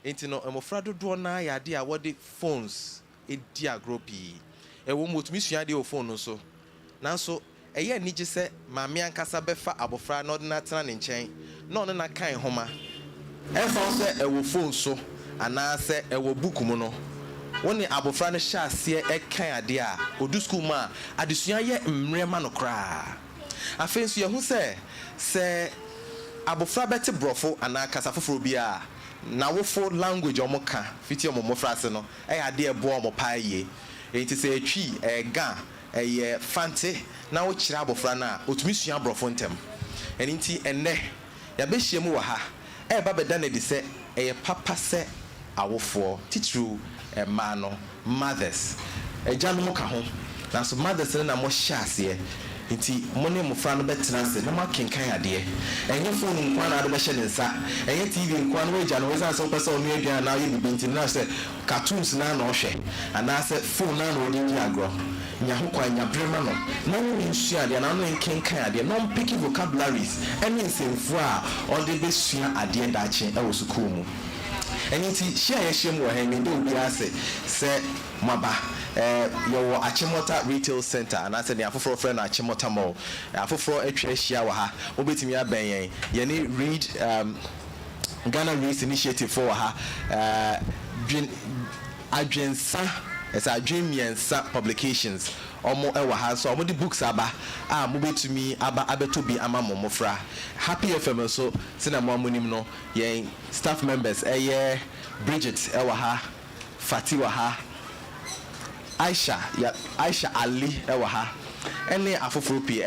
enti no emofra dodo na ya de a wode phones edi agro pii ewo motumi sua de o phone no so nanso eye nige se maame ankasa befa abofra na odina tena ne nchen na ono na kan homa efo se ewo phone so ana se ewo book mu no woni abofra no hya ase ekan ade a odu school ma adesua ye mrema no kra afenso ye hu se abofra beti brofo ana kasa foforo bia na wofo language omoka fiti omomofra se no ade ebo omopaye enti se etwi ga eye fante na wo kira abofra na otumi sua brofo ntem enti enne ya be hyiemu wa ha ba beda na di se eye papa se awofo titru ma no mothers ejanu ka ho na so mothers na mo hyase nti mo ne mo fra no betena se na ma kenkan ade enye phone nkwa na ade be hye nsa enye tv nkwa no eja no wesa so pese onu adua na ye bibinti na se cartoons na na ohwe ana se phone na no odi agro nya ho kwa nya brema no na wo nsua ade na no kenkan ade no picky vocabularies ene nsemfu a ode be sua ade dache e wo school mu eniti share yeshem wo hen ndo obi ase se maba your Achimota retail center and I said the afoforo friend Achimota mall afoforo atwa hia wa ha obetimi aben yen ye ne read Ghana Race Initiative for ha adwensa as adwemiensa publications omo ewa ha so omo di books aba mo betumi aba abetobi ama momofra Happy FM so sina mo amonim no yen staff members Bridget ewa ha Fati wa ha Aisha Ali ewa ha ene afoforo pi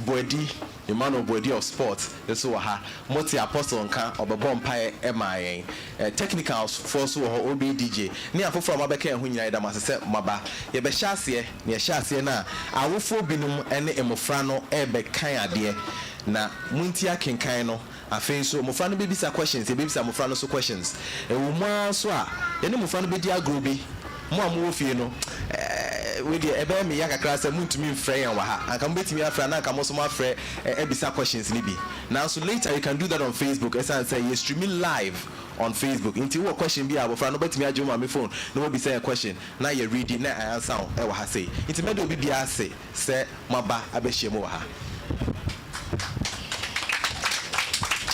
Boedi Emmanuel Boedi of sports eso wa ha Moti Apostle nka obebo mpae emayen technicals force wo obi DJ ni afoforo mabeka ehu nyina ida masese maba ye be hyase ne hyase na awofo binum ene emofra no ebe kan ade na munti akenkan no afen so mofra no bebisa questions e bebisa mofra no so questions ewo mu so a ye ne mofra no bedi agrobi mo amu ofie no we dey ebe me yakakra se muntumi mfrɛ yan wa ha anka mbetimi afrɛ na anka mo so mafrɛ ebisa questions ni bi now so later you can do that on Facebook as I say you streaming live on Facebook until what question be abofra no betimi agye mo my phone no mo be say a question na you read it na answer e wa ha say until me do bi bia say maba abehye mo wa ha.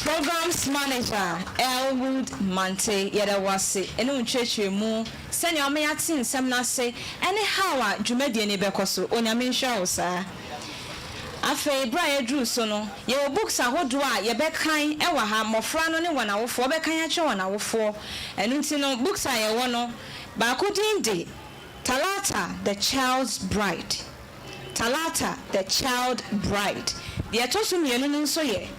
Programs Manager Elwood Mante Yedawase enu nchechwe mu senya omeyati nsem na se anyhow a dwumadi ni bekoso onyame nhwa osa afa bra yedru so no ye books ahodo a ye bekan ewa ha mofra no ne wanawofo bekan a che wanawofo enu nti no books a ye wo no ba kodinde Talata the Child's Bride Talata the Child Bride de atoso mienu nso ye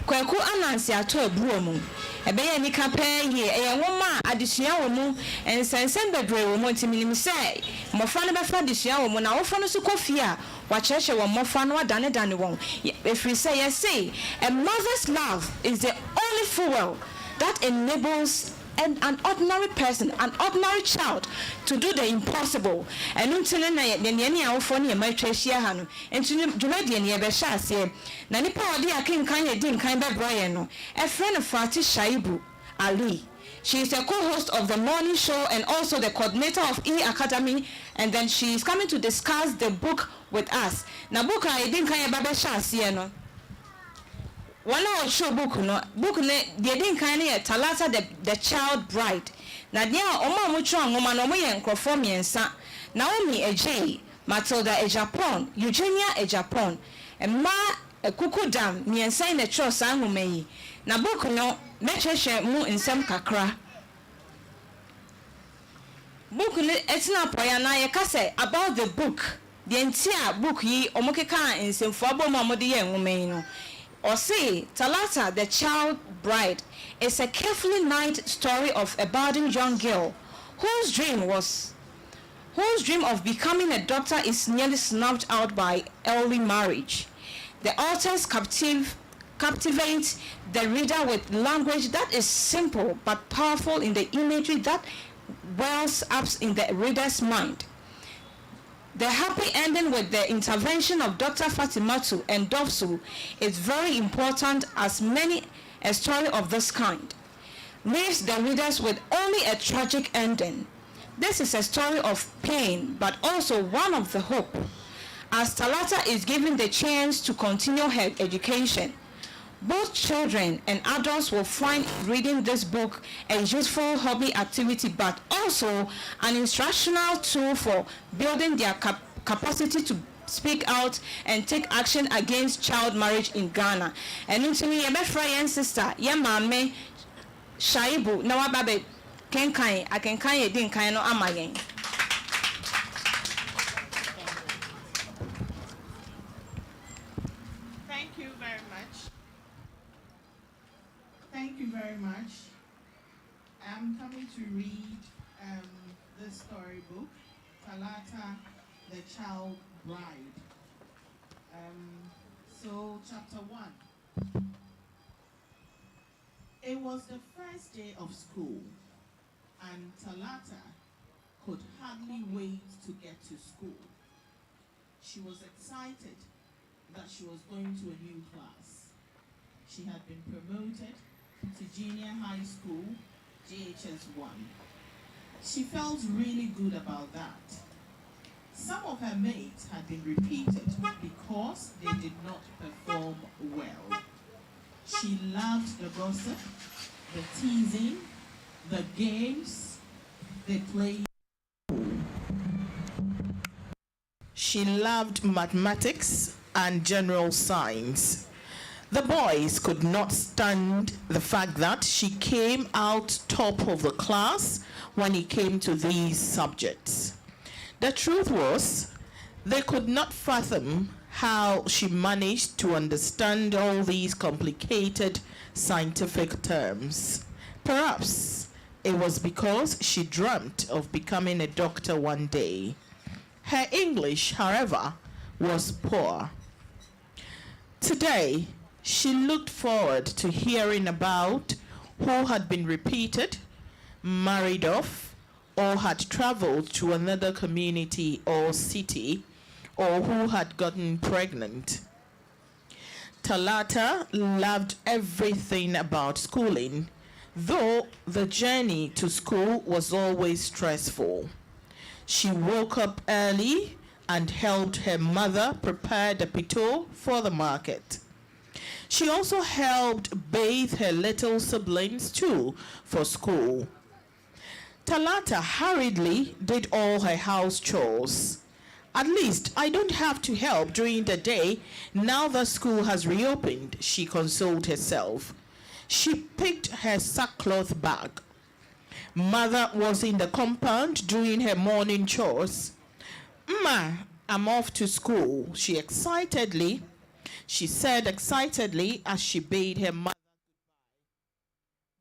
Kwaku anansi ato abuo mu ebeye ni kape ye woma adesua wo mu ensensem bedre wo mu ntiminim se mofra no befa adesua wo mu na wofo no so kofi a wa kyerehye wo mofra no adane won efri say yes say a mother's love is the only fuel that enables an ordinary person, an ordinary child, to do the impossible. And until then, I have phone my treasure hanu. And to Julian Yabashas, Nanipa, dear King Kanye Din Kamba Brian, a friend of Fatih Shaibu Ali. She is a co-host of the morning show and also the coordinator of E Academy. And then she is coming to discuss the book with us. Nabuka, I didn't Kanye Babashas, one of show book ne they didn't kind of Talata the Child Bride. Na dia oma mucho ngoma no mo ye nkrofo miensa. Naomi Ej, Matilda e Japan, Eugenia e Japan. Emma kuku dam miensa na cho sa ngoma yi. Na book no mechehye mu nsem kakra. Book ne etina poya na ye kase about the book. The entire book yi omokeka nsemfo abom amode ye ngoma yi no. Or say, Talata, the Child Bride, is a carefully knit story of a budding young girl whose dream of becoming a doctor is nearly snuffed out by early marriage. The authors captivate the reader with language that is simple but powerful in the imagery that wells up in the reader's mind. The happy ending with the intervention of Dr. Fatimatu and Dovsu is very important as many a story of this kind. leaves the readers with only a tragic ending. This is a story of pain, but also one of the hope. As Talata is given the chance to continue her education, both children and adults will find reading this book a useful hobby activity, but also an instructional tool for building their capacity to speak out and take action against child marriage in Ghana. And into me, my friend sister, your mame, Shaibu, na wababe, kenkai, akenkai, din kaino amayen. Thank you very much. Thank you very much. I'm coming to read this storybook, Talata, the Child Bride. So, chapter 1. It was the first day of school, and Talata could hardly wait to get to school. She was excited that she was going to a new class. She had been promoted to junior high school, JHS 1. She felt really good about that. Some of her mates had been repeated because they did not perform well. She loved the gossip, the teasing, the games they played. She loved mathematics and general science. The boys could not stand the fact that she came out top of the class when it came to these subjects. The truth was, they could not fathom how she managed to understand all these complicated scientific terms. Perhaps it was because she dreamt of becoming a doctor one day. Her English, however, was poor. Today, she looked forward to hearing about who had been repeated, married off, or had traveled to another community or city, or who had gotten pregnant. Talata loved everything about schooling, though the journey to school was always stressful. She woke up early and helped her mother prepare the pito for the market. She also helped bathe her little siblings too for school. Talata hurriedly did all her house chores. At least I don't have to help during the day now that school has reopened, she consoled herself. She picked her sackcloth bag. Mother was in the compound doing her morning chores. "Ma, I'm off to school," she said excitedly as she bade her mother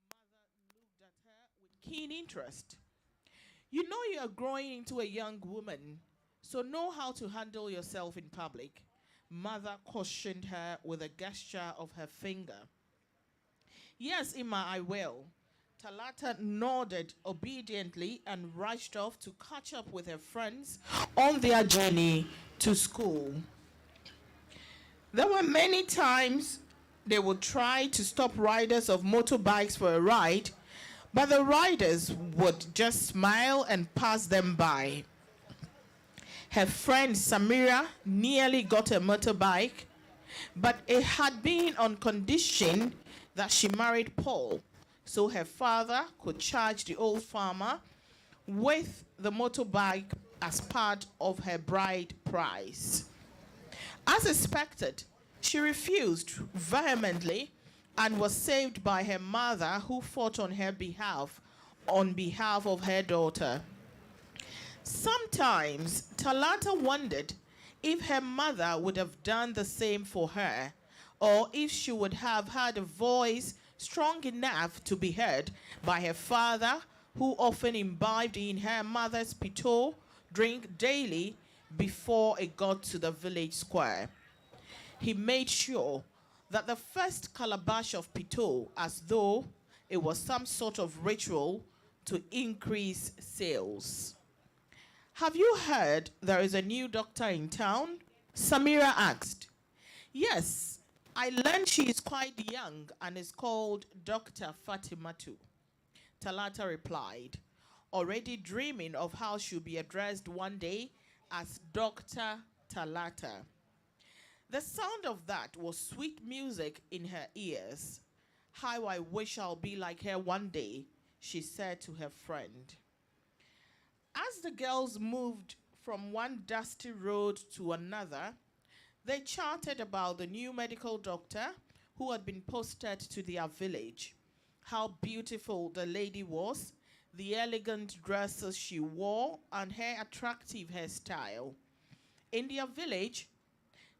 goodbye. Mother looked at her with keen interest. "You know you are growing into a young woman, so know how to handle yourself in public," Mother cautioned her with a gesture of her finger. "Yes, Emma, I will." Talata nodded obediently and rushed off to catch up with her friends on their journey to school. There were many times they would try to stop riders of motorbikes for a ride, but the riders would just smile and pass them by. Her friend Samira nearly got a motorbike, but it had been on condition that she married Paul, so her father could charge the old farmer with the motorbike as part of her bride price. As expected, she refused vehemently and was saved by her mother, who fought on behalf of her daughter. Sometimes Talata wondered if her mother would have done the same for her, or if she would have had a voice strong enough to be heard by her father, who often imbibed in her mother's pito drink daily before it got to the village square. He made sure that the first calabash of pito, as though it was some sort of ritual to increase sales. "Have you heard there is a new doctor in town?" Samira asked. "Yes, I learned she is quite young and is called Dr. Fatimatu." Talata replied, already dreaming of how she'll be addressed one day as Dr. Talata. The sound of that was sweet music in her ears. How I wish I'll be like her one day, she said to her friend. As the girls moved from one dusty road to another, they chatted about the new medical doctor who had been posted to their village, how beautiful the lady was, the elegant dresses she wore, and her attractive hairstyle. In their village,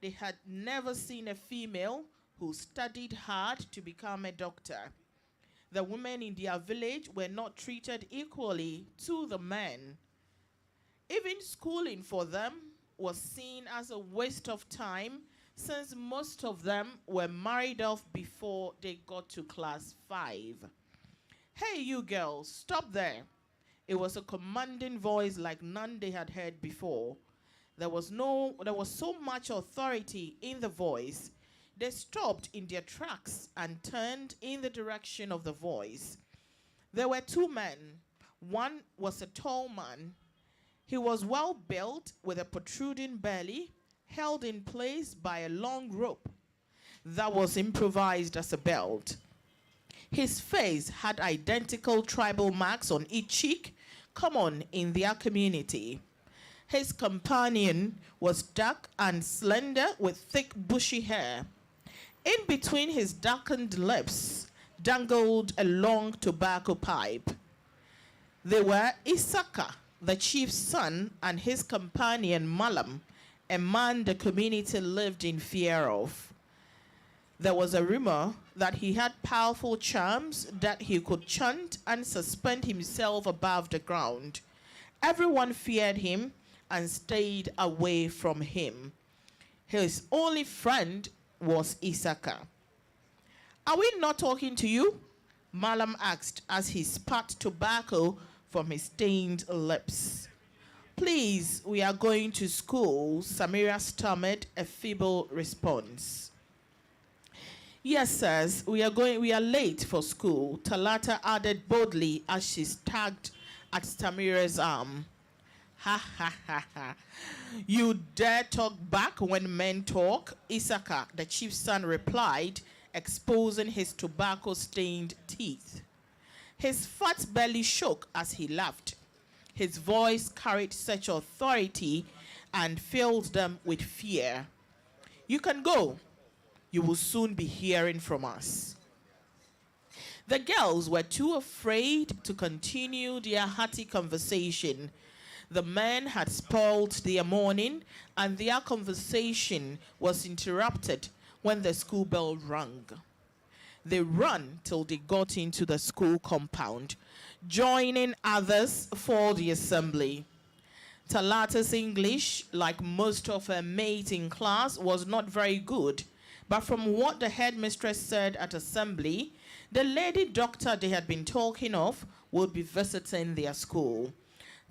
they had never seen a female who studied hard to become a doctor. The women in their village were not treated equally to the men. Even schooling for them was seen as a waste of time, since most of them were married off before they got to class 5. Hey, you girls, stop there. It was a commanding voice like none they had heard before. There was so much authority in the voice. They stopped in their tracks and turned in the direction of the voice. There were 2 men. One was a tall man. He was well built with a protruding belly, held in place by a long rope that was improvised as a belt. His face had identical tribal marks on each cheek, common in their community. His companion was dark and slender with thick bushy hair. In between his darkened lips dangled a long tobacco pipe. They were Isaka, the chief's son, and his companion Malam, a man the community lived in fear of. There was a rumor that he had powerful charms, that he could chant and suspend himself above the ground. Everyone feared him and stayed away from him. His only friend was Isaka. Are we not talking to you? Malam asked as he spat tobacco from his stained lips. Please, we are going to school, Samira stammered a feeble response. Yes, sirs, we are late for school, Talata added boldly as she tugged at Samira's arm. Ha ha ha ha. You dare talk back when men talk? Isaka, the chief's son, replied, exposing his tobacco-stained teeth. His fat belly shook as he laughed. His voice carried such authority and filled them with fear. You can go. You will soon be hearing from us. The girls were too afraid to continue their hearty conversation. The men had spoiled their morning, and their conversation was interrupted when the school bell rang. They ran till they got into the school compound, joining others for the assembly. Talata's English, like most of her mates in class, was not very good, but from what the headmistress said at assembly, the lady doctor they had been talking of would be visiting their school.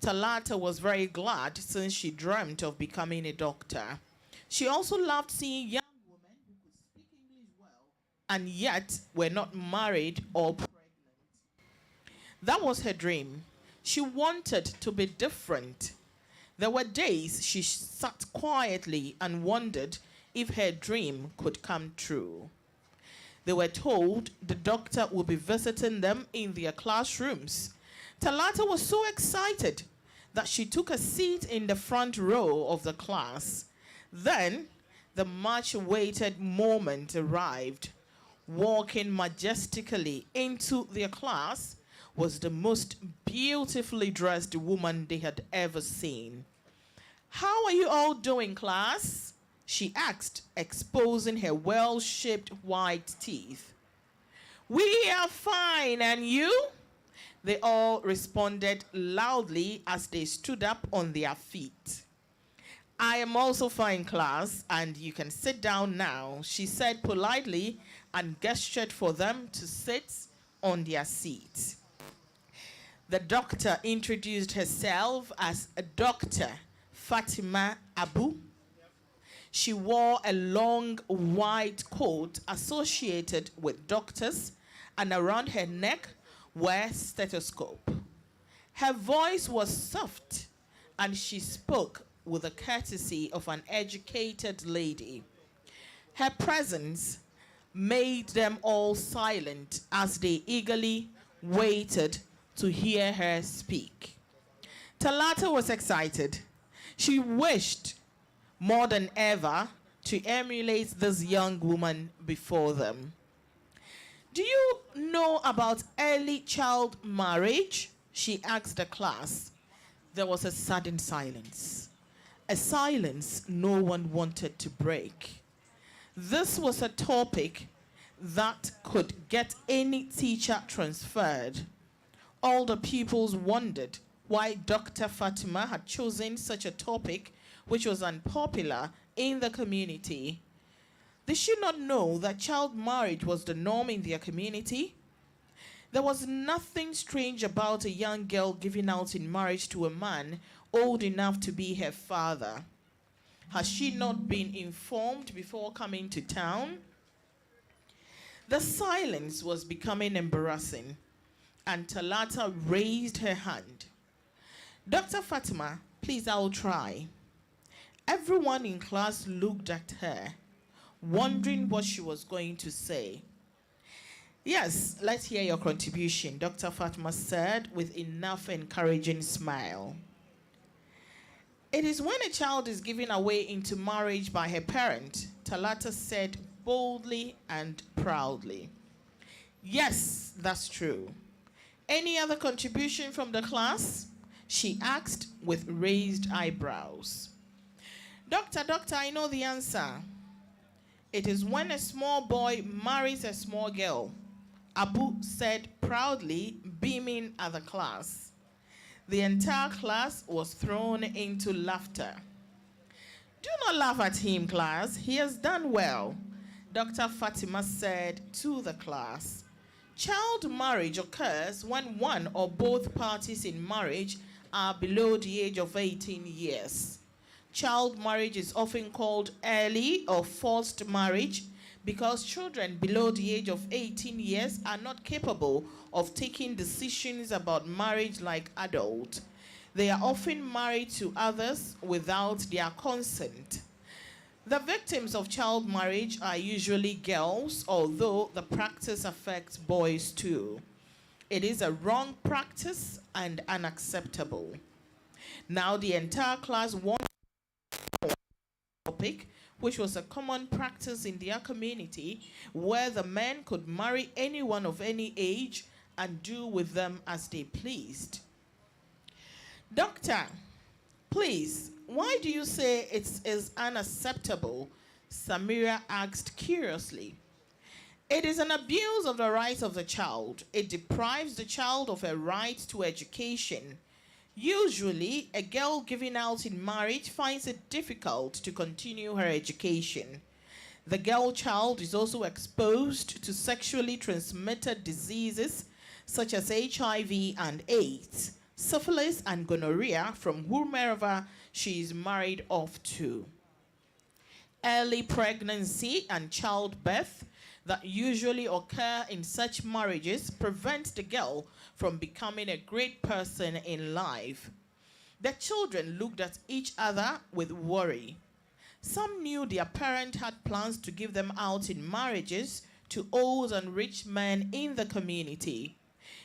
Talata was very glad, since she dreamt of becoming a doctor. She also loved seeing young women who could speak English well and yet were not married or pregnant. That was her dream. She wanted to be different. There were days she sat quietly and wondered if her dream could come true. They were told the doctor would be visiting them in their classrooms. Talata was so excited that she took a seat in the front row of the class. Then the much-awaited moment arrived. Walking majestically into their class was the most beautifully dressed woman they had ever seen. How are you all doing, class? She asked, exposing her well-shaped white teeth. We are fine, and you? They all responded loudly as they stood up on their feet. I am also fine, class, and you can sit down now, she said politely and gestured for them to sit on their seats. The doctor introduced herself as a Dr. Fatima Abu. She wore a long white coat associated with doctors, and around her neck wear stethoscope. Her voice was soft, and she spoke with the courtesy of an educated lady. Her presence made them all silent as they eagerly waited to hear her speak. Talata was excited. She wished more than ever to emulate this young woman before them. Do you know about early child marriage? She asked the class. There was a sudden silence. A silence no one wanted to break. This was a topic that could get any teacher transferred. All the pupils wondered why Dr. Fatima had chosen such a topic which was unpopular in the community. They should not know that child marriage was the norm in their community. There was nothing strange about a young girl giving out in marriage to a man old enough to be her father. Has she not been informed before coming to town? The silence was becoming embarrassing, and Talata raised her hand. Dr. Fatima, please, I'll try. Everyone in class looked at her, wondering what she was going to say. Yes, let's hear your contribution, Dr. Fatima said with enough encouraging smile. It is when a child is given away into marriage by her parent, Talata said boldly and proudly. Yes, that's true. Any other contribution from the class? She asked with raised eyebrows. Doctor, I know the answer. It is when a small boy marries a small girl, Abu said proudly, beaming at the class. The entire class was thrown into laughter. Do not laugh at him, class. He has done well, Dr. Fatima said to the class. Child marriage occurs when one or both parties in marriage are below the age of 18 years. Child marriage is often called early or forced marriage because children below the age of 18 years are not capable of taking decisions about marriage like adults. They are often married to others without their consent. The victims of child marriage are usually girls, although the practice affects boys too. It is a wrong practice and unacceptable. Now the entire class wants topic, which was a common practice in their community, where the men could marry anyone of any age and do with them as they pleased. Doctor, please, why do you say it is unacceptable? Samira asked curiously. It is an abuse of the rights of the child. It deprives the child of a right to education. Usually, a girl given out in marriage finds it difficult to continue her education. The girl child is also exposed to sexually transmitted diseases such as HIV and AIDS, syphilis and gonorrhea from whomever she is married off to. Early pregnancy and childbirth that usually occur in such marriages prevent the girl from becoming a great person in life. The children looked at each other with worry. Some knew their parent had plans to give them out in marriages to old and rich men in the community.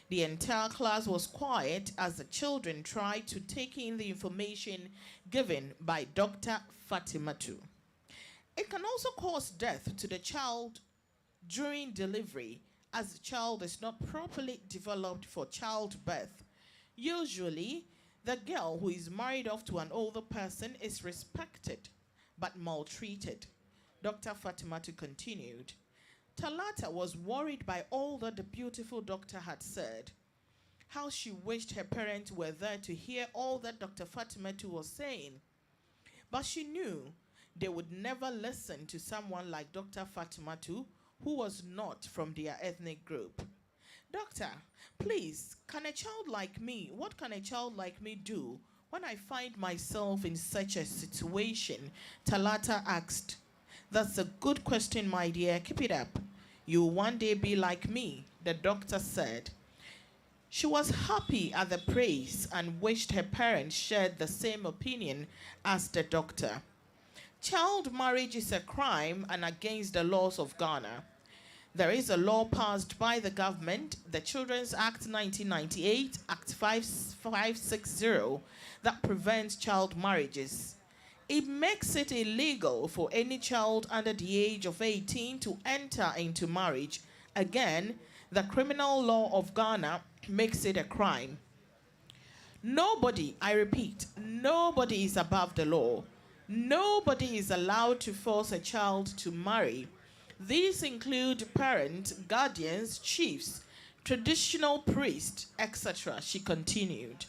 The entire class was quiet as the children tried to take in the information given by Dr. Fatimatu. It can also cause death to the child during delivery, as the child is not properly developed for childbirth. Usually, the girl who is married off to an older person is respected but maltreated. Dr. Fatimatu continued. Talata was worried by all that the beautiful doctor had said. How she wished her parents were there to hear all that Dr. Fatimatu was saying. But she knew they would never listen to someone like Dr. Fatimatu, who was not from their ethnic group. Doctor, please, what can a child like me do when I find myself in such a situation? Talata asked. That's a good question, my dear. Keep it up. You will one day be like me, the doctor said. She was happy at the praise and wished her parents shared the same opinion as the doctor. Child marriage is a crime and against the laws of Ghana. There is a law passed by the government, the Children's Act 1998, Act 5560, that prevents child marriages. It makes it illegal for any child under the age of 18 to enter into marriage. Again, the criminal law of Ghana makes it a crime. Nobody, I repeat, nobody is above the law. Nobody is allowed to force a child to marry. These include parents, guardians, chiefs, traditional priests, etc. She continued.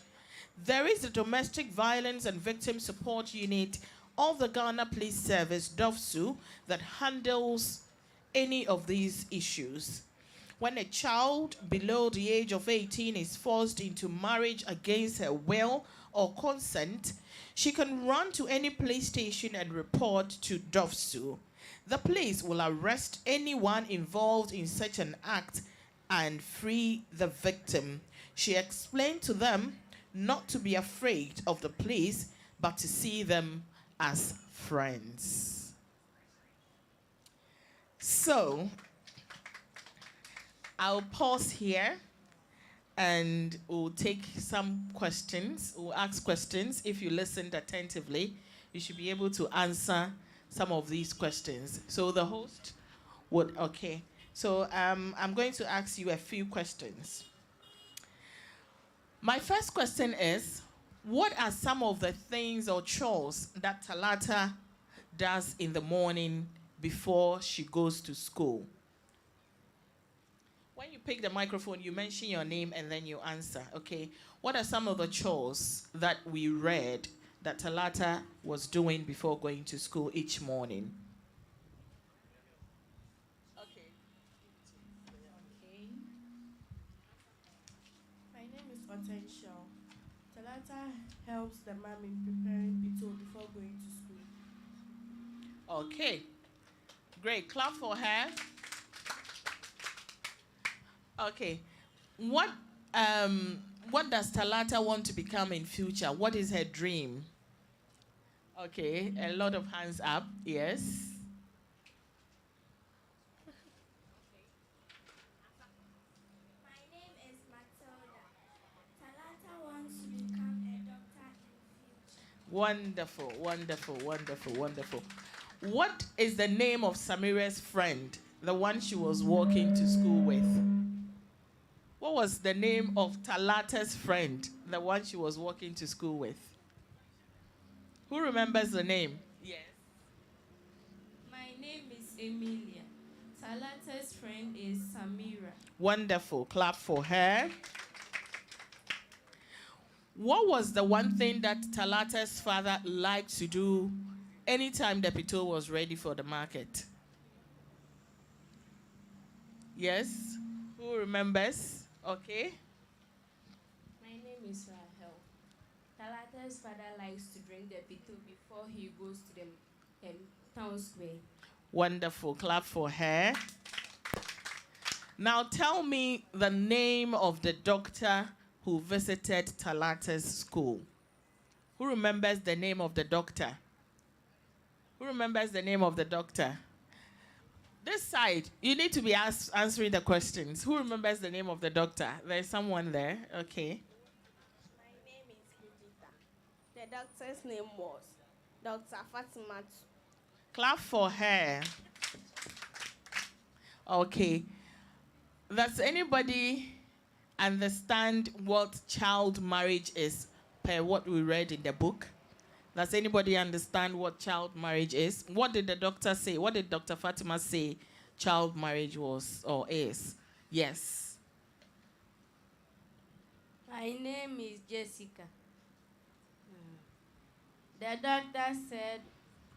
There is a domestic violence and victim support unit of the Ghana Police Service, DOVSU, that handles any of these issues. When a child below the age of 18 is forced into marriage against her will or consent, she can run to any police station and report to DOVSU. The police will arrest anyone involved in such an act and free the victim. She explained to them not to be afraid of the police, but to see them as friends. So, I'll pause here and we'll take some questions. We'll ask questions. If you listened attentively, you should be able to answer some of these questions. So the host would, okay. So I'm going to ask you a few questions. My first question is, what are some of the things or chores that Talata does in the morning before she goes to school? When you pick the microphone, you mention your name and then you answer, okay? What are some of the chores that we read that Talata was doing before going to school each morning? Okay. My name is Potential. Talata helps the mom in preparing pito before going to school. Okay. Great. Clap for her. Okay. What does Talata want to become in future? What is her dream? Okay, a lot of hands up. Yes. My name is Matilda. Talata wants to become a doctor in future. Wonderful, wonderful, wonderful, wonderful. What is the name of Samira's friend, the one she was walking to school with? What was the name of Talata's friend, the one she was walking to school with? Who remembers the name? Yes. My name is Emilia. Talata's friend is Samira. Wonderful. Clap for her. What was the one thing that Talata's father liked to do anytime the pito was ready for the market? Yes? Who remembers? Okay. My name is Rahel. Talata's father likes to drink the pito before he goes to the town square. Wonderful. Clap for her. Now tell me the name of the doctor who visited Talata's school. Who remembers the name of the doctor? Who remembers the name of the doctor? This side, you need to be answering the questions. Who remembers the name of the doctor? There's someone there. Okay. My name is Brigitta. The doctor's name was Dr. Fatima. Clap for her. Okay. Does anybody understand what child marriage is per what we read in the book? Does anybody understand what child marriage is? What did the doctor say? What did Dr. Fatima say child marriage was or is? Yes. My name is Jessica. The doctor said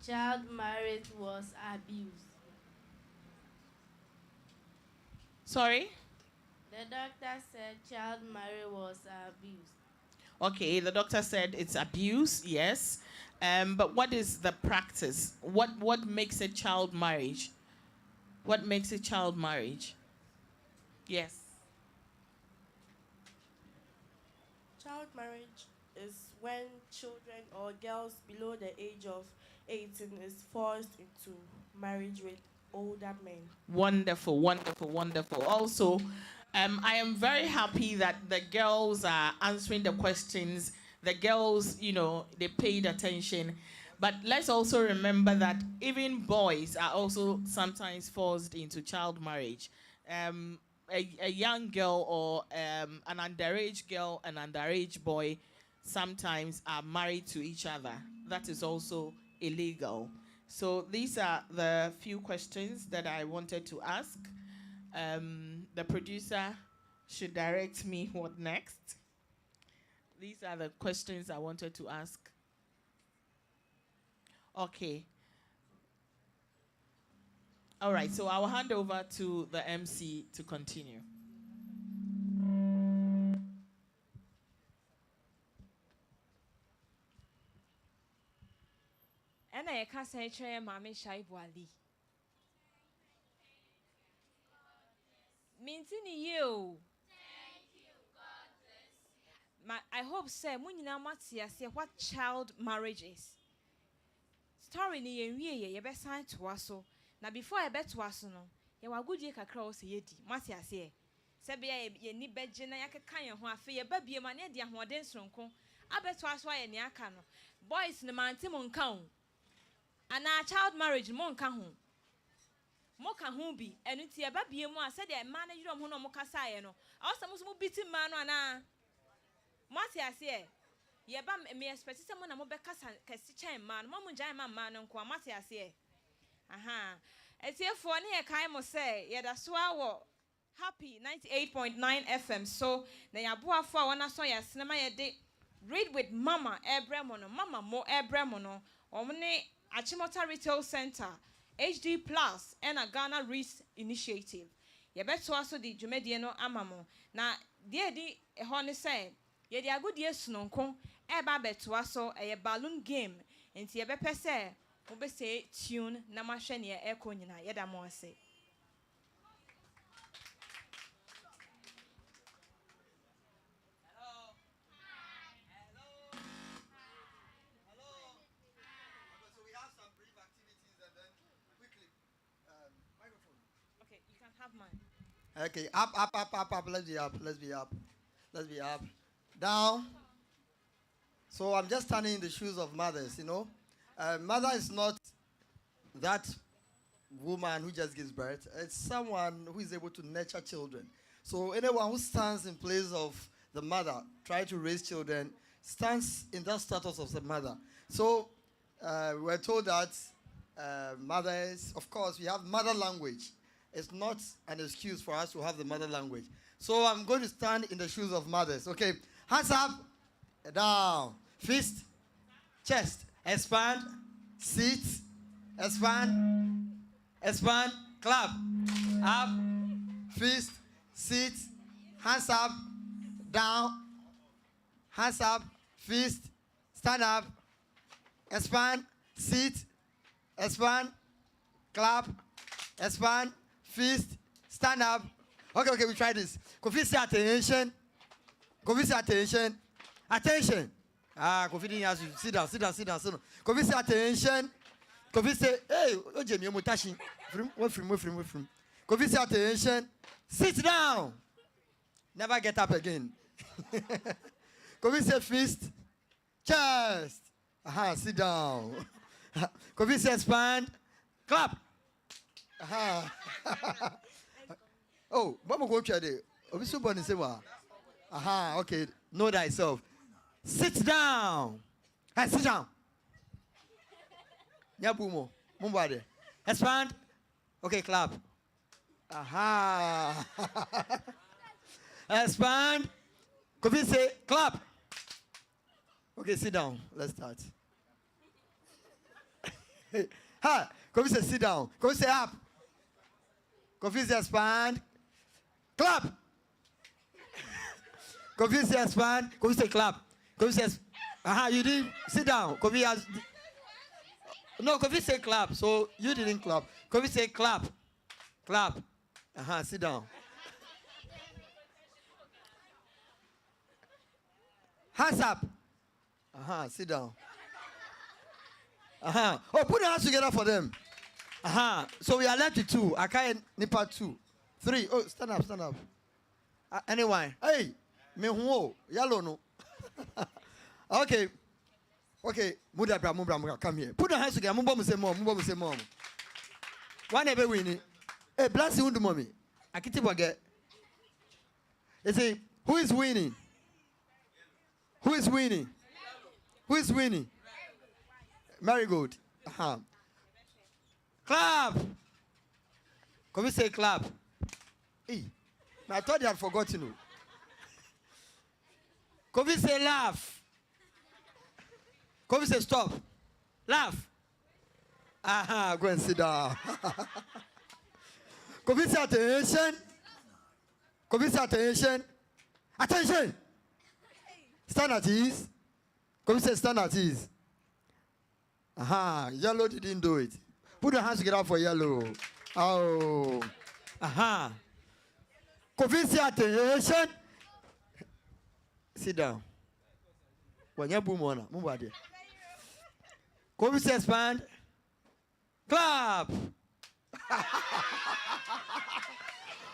child marriage was abuse. Sorry? The doctor said child marriage was abuse. Okay, the doctor said it's abuse, yes. But what is the practice? What makes a child marriage? What makes a child marriage? Yes. Child marriage is when children or girls below the age of 18 is forced into marriage with older men. Wonderful, wonderful, wonderful. Also, I am very happy that the girls are answering the questions. The girls, they paid attention. But let's also remember that even boys are also sometimes forced into child marriage. A young girl or an underage girl, an underage boy sometimes are married to each other. That is also illegal. So these are the few questions that I wanted to ask. The producer should direct me what next. These are the questions I wanted to ask. Okay. All right, so I'll hand over to the MC to continue. ɛna yɛka sɛ kyerɛ maame Shaibu Ali. Minti ni ye o. I hope say mo nyina mate ase what child marriage is. Story ni ye besan toa so. Na before ye betoa so no, ye wagudie kakra o se yedi. Mate ase. Se be ye ni beje na yakeka ye ho afi ye ba bie ma na de ahoden sonko. Abetoa so ye ne aka no. Boys ne mante mo nka ho. Ana child marriage mo nka ho. Mo ka ho bi enu tie ba bie mu a se de ma na yiro mo no mo kasa ye no. Awsa mo so mo biti ma no ana. Mati ase ye ba me expect se mo na mo be kasa kasi chen ma no mo njan ma no nko mati ase aha etiefo ne ye kai mo se ye da so awo happy 98.9 FM so na ya boafo a wona so ya sinema ye de read with mama ebremo no mama mo ebremo no omne Achimota Retail Center HD Plus and a Ghana Reese Initiative ye beto aso di dwumedie no amamo na die di ho ne se ye dia godie sunonko e ba betoa so e balloon game enti ye bepe se mo be say tune na ma hwe ne e ko nyina ye da mo ase. So we have some brief activities and then quickly microphone. Okay, you can have mine. Okay, up. Let's be up. Down. So I'm just standing in the shoes of mothers, Mother is not that woman who just gives birth. It's someone who is able to nurture children. So anyone who stands in place of the mother, try to raise children, stands in that status of the mother. So we're told that mothers, of course, we have mother language. It's not an excuse for us to have the mother language. So I'm going to stand in the shoes of mothers. Okay, hands up, down, fist, chest, expand, sit, expand, clap, up, fist, sit, hands up, down, hands up, fist, stand up, expand, sit, expand, clap, expand, fist, stand up. Okay, we try this. Kofi say attention. Kofi say attention. Attention. Kofi didn't ask you. Sit down. Kofi say attention. Kofi say, hey, Ojemi Omutashi. From. Kofi say attention. Sit down. Never get up again. Kofi say fist. Chest. Sit down. Kofi say expand. Clap. Oh, Mama go try there. Obisu boni say wa. Okay. Know thyself. Sit down. Hey, sit down. Nyabumo. Mumbade. Expand. Okay, clap. Expand. Kofi say clap. Okay, sit down. Let's start. Kofi say sit down. Kofi say up. Kofi say expand. Clap. Kofi say expand. Kofi say clap. Kofi says, you didn't sit down. Kofi has. No, Kofi say clap. So you didn't clap. Kofi say clap. Clap. Sit down. Hands up. Sit down. Oh, put your hands together for them. So we are left with 2. I can't nipa 2. 3. Oh, stand up. Anyone? Hey, me who? Yellow no. Okay. Mubra, come here. Put your hands together. Mubra say mom. One ever winning. Hey, bless you, mommy. I can't forget. You see, who is winning? Who is winning? Marigold. Clap. Can we say clap? Hey, I thought you had forgotten. Can we say laugh? Can we say stop? Laugh. Go and sit down. Can we say attention? Attention. Stand at ease. Can we say stand at ease? Yellow didn't do it. Put your hands together for yellow. Oh. Can we say attention? Sit down. When you boom on, move out there. Can we say expand? Clap.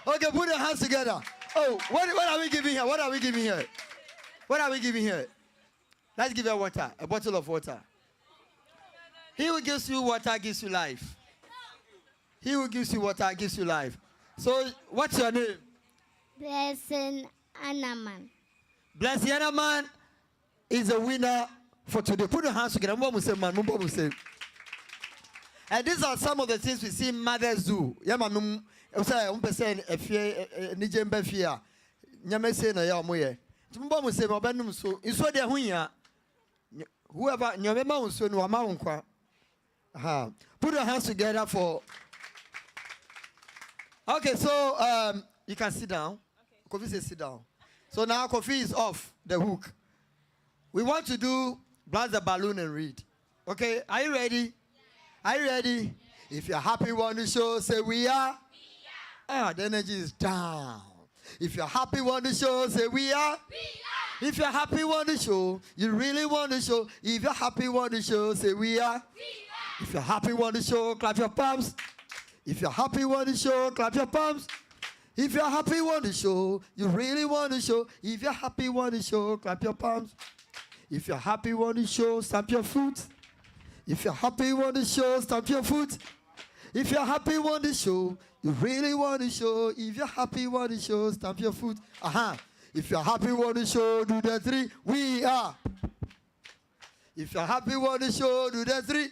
Okay, put your hands together. Oh, what are we giving here? Let's give her water, a bottle of water. He who gives you water gives you life. He who gives you water gives you life. So, what's your name? Blessing Anaman. Blessing Anaman is a winner for today. Put your hands together. And these are some of the things we see mothers do. Whoever, put your hands together for. Okay, so you can sit down. Okay. Kofi says sit down. So now Kofi is off the hook. We want to do blast the balloon and read. Okay, are you ready? Are you ready? If you're happy, want to show, say we are. The energy is down. If you're happy, want to show, say we are. If you're happy, want to show, you really want to show. If you're happy, want to show, say we are. If you're happy, want to show, clap your palms. If you're happy, want to show, clap your palms. If you're happy, want to show, you really want to show. If you're happy, want to show, clap your palms. If you're happy, want to show, stamp your foot. If you're happy, want to show, stamp your foot. If you're happy, want to show, you really want to show. If you're happy, want to show, stamp your foot. If you're happy, want to show, do the 3. We are. If you're happy, want to show, do the 3.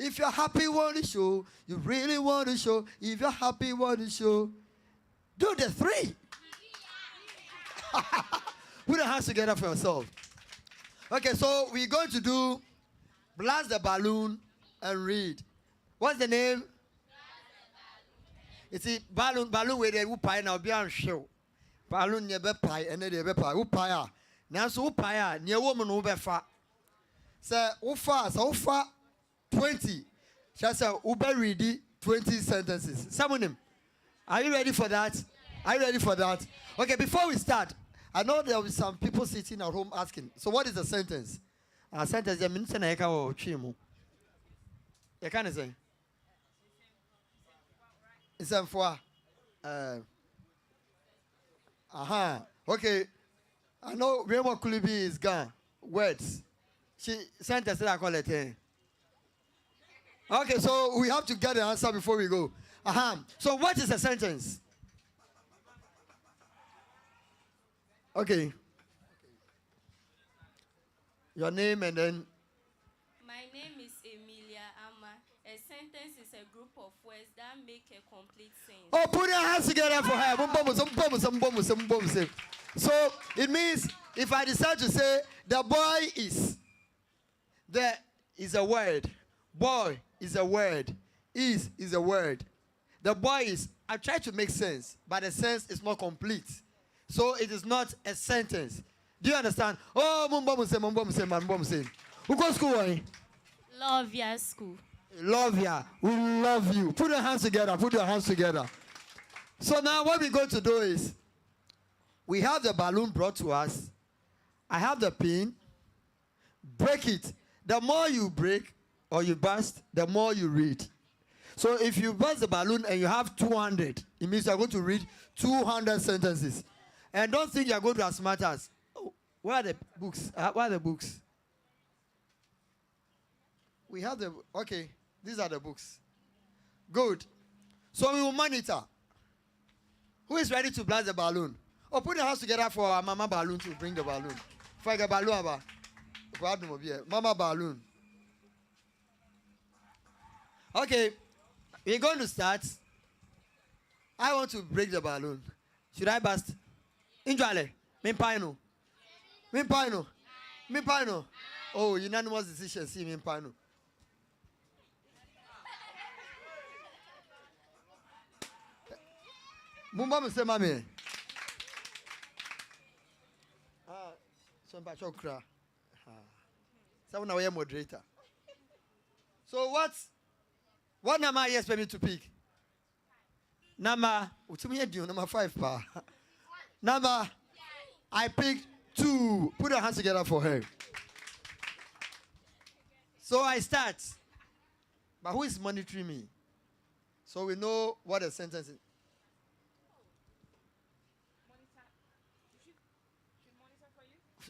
If you're happy, want to show, you really want to show. If you're happy, want to show, do the 3. Put your hands together for yourself. Okay, so we're going to do blast the balloon and read. What's the name? It's a balloon where they will pie now be on show. Balloon never pie and then they be pie. Who pie? Now so pie near woman over far. Say, how far 20. Just say, Uber ready 20 sentences. Some of them. Are you ready for that? Okay, before we start, I know there will be some people sitting at home asking, so what is the sentence? A sentence, means you can't say. It's for. Okay. I know Remo Kulubi is gone. Words. She sentence that I call it. Okay, so we have to get the answer before we go. So what is a sentence? Okay. Your name and then. My name is Emilia Ama. A sentence is a group of words that make a complete sense. Oh, put your hands together for her. So it means if I decide to say the boy is, there is a word. Boy is a word. Is a word. The boy is. I try to make sense, but the sense is not complete. So it is not a sentence. Do you understand? Oh, Mumbo say. Who goes school? Love your school. Love ya. We love you. Put your hands together. So now what we're going to do is we have the balloon brought to us. I have the pin. Break it. The more you break or you burst, the more you read. So if you burst the balloon and you have 200, it means you are going to read 200 sentences. And don't think you are going to as smart as. Oh, where are the books? Where are the books? We have the. Okay, these are the books. Good. So we will monitor. Who is ready to blast the balloon? Oh, put your hands together for our mama balloon to bring the balloon. If I get balloon, mama balloon. Okay, we're going to start. I want to break the balloon. Should I burst? Injale, Mimpino. Mimpino. Mimpino. Oh, unanimous decision. See Mimpino. Mumba mse mami. So I'm chokra. So now we are moderator. So what number you expect me to pick? Number, number 5 pa. Number, I picked 2. Put your hands together for her. So I start. But who is monitoring me? So we know what the sentence is.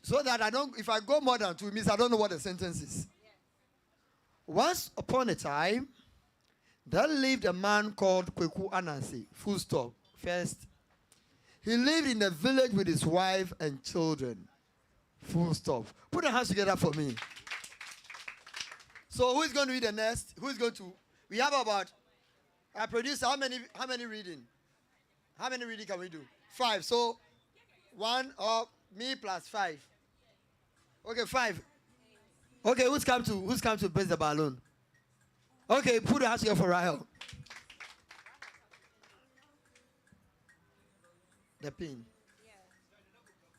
So that I don't, if I go more than 2, it means I don't know what the sentence is. Once upon a time, there lived a man called Kweku Anansi. Full stop. First, he lived in a village with his wife and children. Full stop. Put your hands together for me. So who is going to be the next? Who is going to? We have about. I produce how many reading? How many reading can we do? 5. So 1 or me plus 5. Okay, 5. Okay, who's come to burst the balloon? Okay, put your hands together for Rahel. The pin.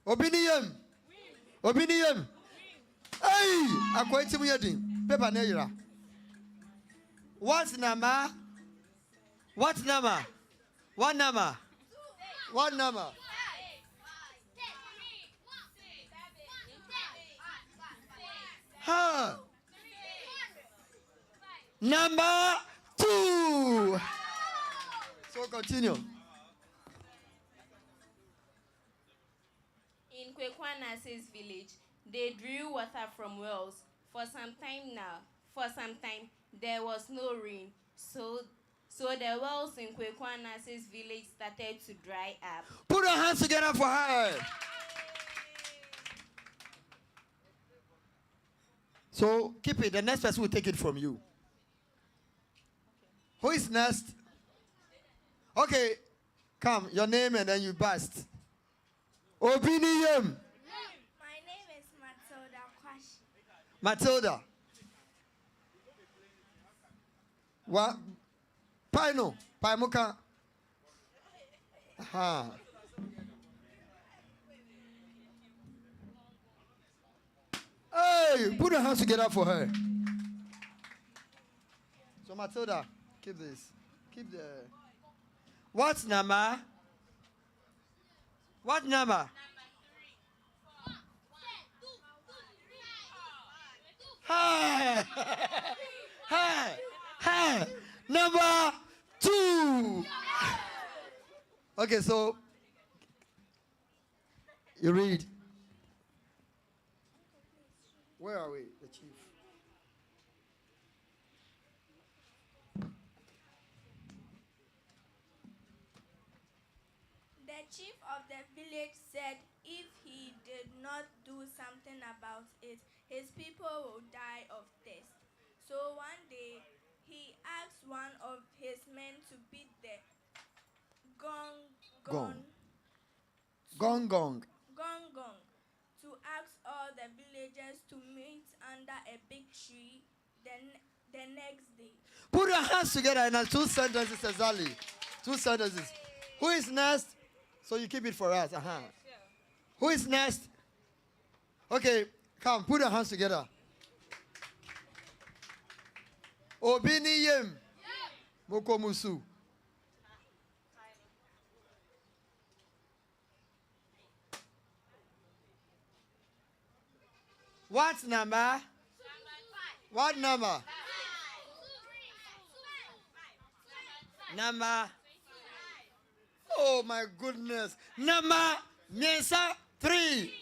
Obinium. Obinium. Hey, I'm going to be Pepper Neira. What's number? What number? What number? What number? Huh. Number 2. So continue. In Kwekwanasi's village, they drew water from wells. For some time, there was no rain. So the wells in Kwekwanasi's village started to dry up. Put your hands together for her. So keep it. The next person will take it from you. Who is next? Okay, come. Your name and then you burst. Obinium. My name is Matilda Kwashi. Matilda. What? Pino. Paimuka. Aha. Hey, put your hands together for her. So Matilda, keep this. Keep the. What number? What number? Hey! Hey! Hey! Number 2. Okay, so you read. Where are we? The chief. The chief of the village said if he did not do something about it, his people will die of thirst. So one day, he asked one of his men to beat the gong to ask all the villagers to meet under a big tree the next day. Put your hands together in 2 sentences exactly. 2 sentences. Who is next? So you keep it for us. Uh-huh. Who is next? Okay, come, put your hands together. Obiniyem. Mokomusu. What number? What number? Number. Oh my goodness. Number Nisa 3.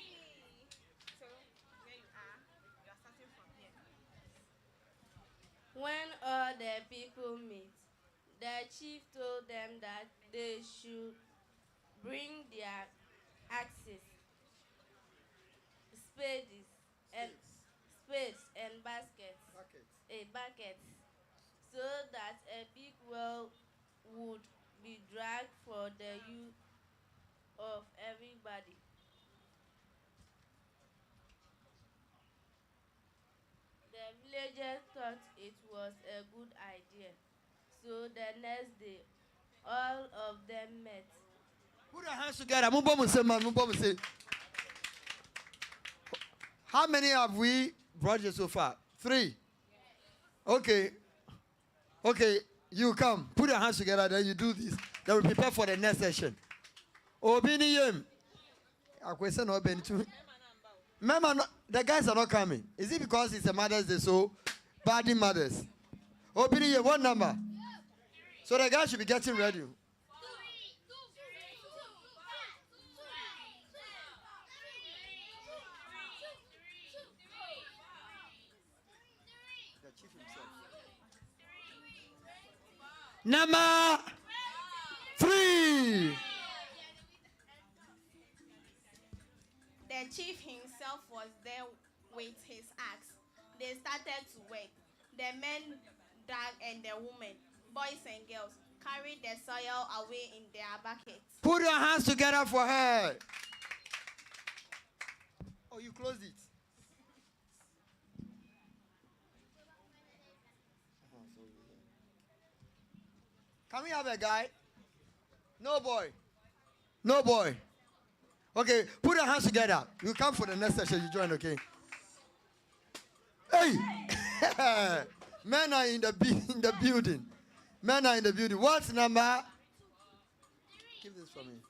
When all the people meet, the chief told them that they should bring their axes, spades, and baskets, buckets, so that a big well would be dragged for the use of everybody. The villagers thought it was a good idea, so the next day, all of them met. Put your hands together. How many have we brought you so far? 3. Okay. Okay, you come. Put your hands together, then you do this. Then we prepare for the next session. Obiniyem. Remember, the guys are not coming. Is it because it's a Mother's Day, so body mothers? Obiniyem, what number? So the guys should be getting ready. Number 3. The chief himself was there with his axe. They started to work. The men dug and the women, boys and girls, carried the soil away in their buckets. Put your hands together for her. Oh, you closed it. Can we have a guy? No boy. No boy. Okay, put your hands together. You come for the next session, you join, okay? Hey! Men are in the building. Men are in the building. What's number? Give this for me.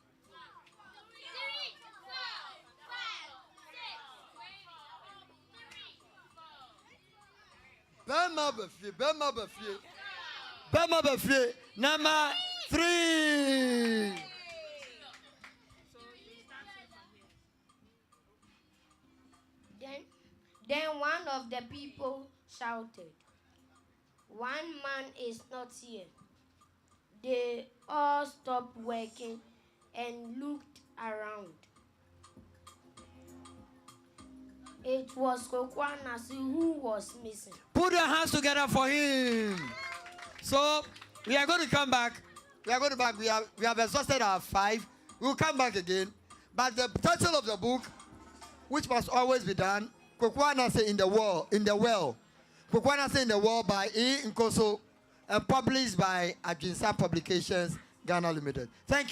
Bema Befie. Number 3. Then one of the people shouted, "One man is not here." They all stopped working and looked around. It was Kokwanasi who was missing. Put your hands together for him. So we are going to come back. We are going to back. We have exhausted our 5. We will come back again. But the title of the book, which must always be done, Kokwanase in the well. Kokwanase in the Well by E. Nkoso and published by Ajinsa Publications, Ghana Limited. Thank you.